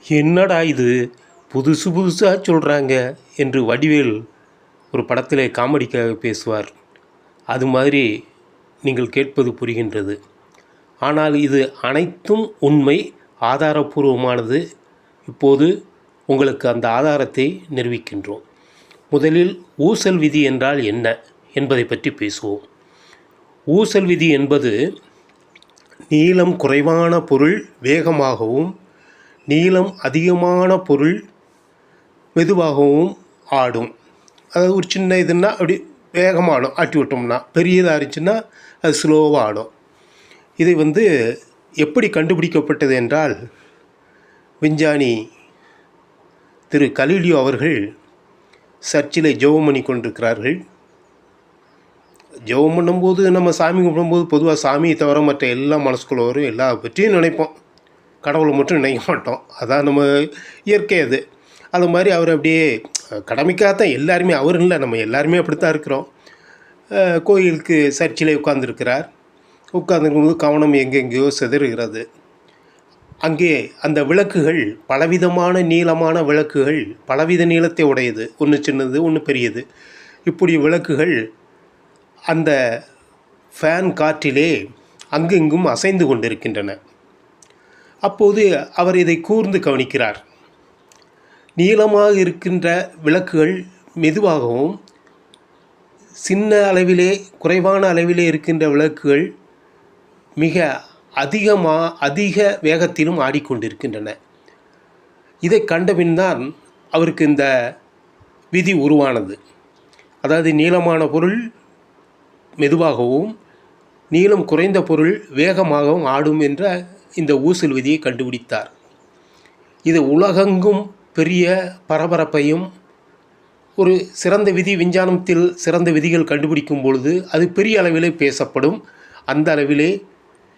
என்னடா இது புதுசு புதுசாக சொல்கிறாங்க என்று வடிவேல் ஒரு படத்திலே காமெடிக்காக பேசுவார். அது மாதிரி நீங்கள் கேட்பது புரிகின்றது. ஆனால் இது அனைத்தும் உண்மை, ஆதாரபூர்வமானது. இப்போது உங்களுக்கு அந்த ஆதாரத்தை நிரூபிக்கின்றோம். முதலில் ஊசல் விதி என்றால் என்ன என்பதை பற்றி பேசுவோம். ஊசல் விதி என்பது நீளம் குறைவான பொருள் வேகமாகவும், நீளம் அதிகமான பொருள் மெதுவாகவும் ஆடும். அதாவது ஒரு சின்ன இதுன்னா அப்படி வேகமாக ஆடும், ஆட்டி விட்டோம்னா. பெரியதாக இருந்துச்சுன்னா அது ஸ்லோவாக ஆடும். இதை எப்படி கண்டுபிடிக்கப்பட்டது என்றால், விஞ்ஞானி திரு கலீலியோ அவர்கள் சர்ச்சிலே ஜெபம் பண்ணி கொண்டிருக்கிறார்கள். ஜெபம் பண்ணும்போது நம்ம சாமி கும்பிடும்போது பொதுவாக சாமியை தவிர மற்ற எல்லாம் மனசுக்குள்ளே வரும். எல்லா பற்றியும் நினைப்போம், கடவுளை மட்டும் நினைக்க மாட்டோம். அதான் நம்ம இயற்கை. அது மாதிரி அவர் அப்படியே கடமைக்காகத்தான் எல்லாருமே, அவர் இல்லை, நம்ம எல்லாருமே அப்படித்தான் இருக்கிறோம். கோயிலுக்கு சர்ச்சிலே உட்கார்ந்துருக்கிறார். உட்கார்ந்துருக்கும்போது கவனம் எங்கெங்கேயோ சிதறுகிறது. அங்கே அந்த விளக்குகள் பலவிதமான நீளமான விளக்குகள், பலவித நீளத்தை உடையது. ஒன்று சின்னது, ஒன்று பெரியது. இப்படி விளக்குகள் அந்த ஃபேன் காற்றிலே அங்கெங்கும் அசைந்து கொண்டிருக்கின்றன. அப்போது அவர் இதை கூர்ந்து கவனிக்கிறார். நீளமாக இருக்கின்ற விளக்குகள் மெதுவாகவும், சின்ன அளவிலே குறைவான அளவிலே இருக்கின்ற விளக்குகள் மிக அதிக வேகத்திலும் ஆடிக்கொண்டிருக்கின்றன. இதை கண்டபின்தான் அவருக்கு இந்த விதி உருவானது. அதாவது நீளமான பொருள் மெதுவாகவும், நீளம் குறைந்த பொருள் வேகமாகவும் ஆடும் என்ற இந்த ஊசல் விதியை கண்டுபிடித்தார். இது உலகெங்கும் பெரிய பரபரப்பையும், ஒரு சிறந்த விதி, விஞ்ஞானத்தில் சிறந்த விதிகள் கண்டுபிடிக்கும் பொழுது அது பெரிய அளவிலே பேசப்படும். அந்த அளவிலே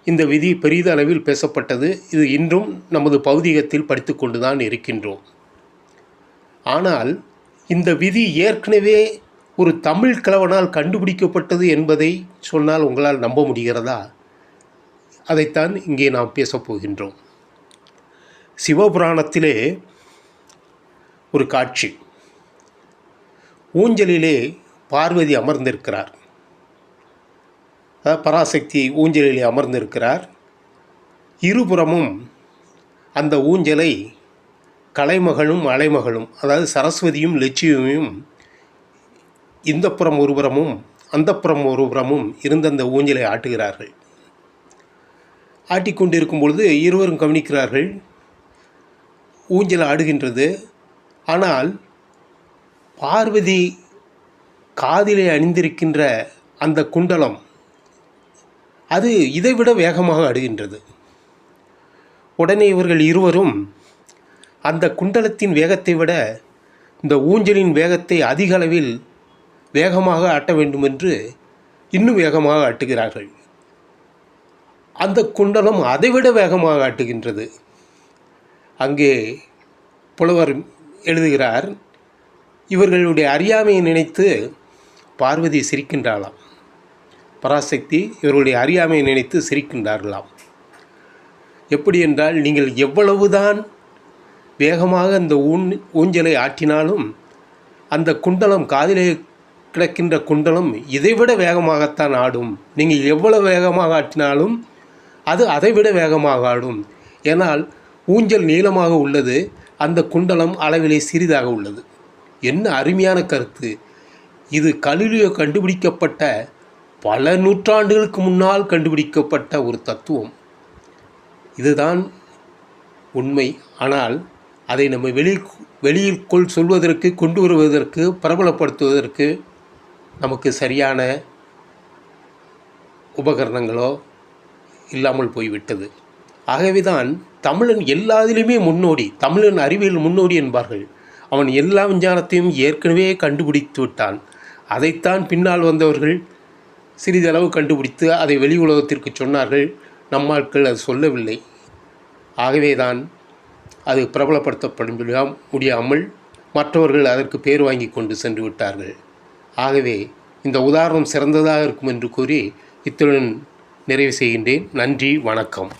இந்த விதி பெரிய அளவில் பேசப்பட்டது. இது இன்றும் நமது பௌதிகத்தில் படித்து கொண்டு தான் இருக்கின்றோம். ஆனால் இந்த விதி ஏற்கனவே ஒரு தமிழ் கிழவனால் கண்டுபிடிக்கப்பட்டது என்பதை சொன்னால் உங்களால் நம்ப முடிகிறதா? அதைத்தான் இங்கே நாம் பேசப்போகின்றோம். சிவபுராணத்திலே ஒரு காட்சி. ஊஞ்சலிலே பார்வதி அமர்ந்திருக்கிறார். பராசக்தி ஊஞ்சலிலே அமர்ந்திருக்கிறார். இருபுறமும் அந்த ஊஞ்சலை கலைமகளும் அலைமகளும், அதாவது சரஸ்வதியும் லட்சுமியும் இந்த புறம் ஒரு புறமும் அந்த புறம் ஒரு புறமும் இருந்த அந்த ஊஞ்சலை ஆட்டுகிறார்கள். ஆட்டிக்கொண்டிருக்கும் பொழுது இருவரும் கவனிக்கிறார்கள், ஊஞ்சல் ஆடுகின்றது. ஆனால் பார்வதி காதிலே அணிந்திருக்கின்ற அந்த குண்டலம் அது இதைவிட வேகமாக ஆடுகின்றது. உடனே இவர்கள் இருவரும் அந்த குண்டலத்தின் வேகத்தை விட இந்த ஊஞ்சலின் வேகத்தை அதிக அளவில் வேகமாக ஆட்ட வேண்டும் என்று இன்னும் வேகமாக ஆட்டுகிறார்கள். அந்த குண்டலம் அதைவிட வேகமாக ஆட்டுகின்றது. அங்கே புலவர் எழுதுகிறார், இவர்களுடைய அறியாமையை நினைத்து பார்வதி சிரிக்கின்றாளாம். பராசக்தி இவர்களுடைய அறியாமையை நினைத்து சிரிக்கின்றார்களாம். எப்படி என்றால், நீங்கள் எவ்வளவுதான் வேகமாக அந்த ஊஞ்சலை ஆட்டினாலும் அந்த குண்டலம், காதிலே கிடக்கின்ற குண்டலம் இதைவிட வேகமாகத்தான் ஆடும். நீங்கள் எவ்வளவு வேகமாக ஆட்டினாலும் அது அதைவிட வேகமாக ஆடும். ஏனால் ஊஞ்சல் நீளமாக உள்ளது, அந்த குண்டலம் அளவிலே சிறிதாக உள்ளது. என்ன அருமையான கருத்து! இது கலீலியோ கண்டுபிடிக்கப்பட்ட பல நூற்றாண்டுகளுக்கு முன்னால் கண்டுபிடிக்கப்பட்ட ஒரு தத்துவம். இதுதான் உண்மை. ஆனால் அதை நம்ம வெளியிற்குள் சொல்வதற்கு, கொண்டு வருவதற்கு, பிரபலப்படுத்துவதற்கு நமக்கு சரியான உபகரணங்களோ இல்லாமல் போய்விட்டது. ஆகவே தான் தமிழன் எல்லாத்திலுமே முன்னோடி, தமிழன் அறிவியல் முன்னோடி என்பார்கள். அவன் எல்லா விஞ்ஞானத்தையும் ஏற்கனவே கண்டுபிடித்து விட்டான். அதைத்தான் பின்னால் வந்தவர்கள் சிறிதளவு கண்டுபிடித்து அதை வெளி உலகத்திற்கு சொன்னார்கள். நம்மாட்கள் அது சொல்லவில்லை. ஆகவே தான் அது பிரபலப்படுத்தப்பட முடியாமல் மற்றவர்கள் அதற்கு பேர் வாங்கி கொண்டு சென்று விட்டார்கள். ஆகவே இந்த உதாரணம் சிறந்ததாக இருக்கும் என்று கூறி இத்துடன் நிறைவு செய்கின்றேன். நன்றி, வணக்கம்.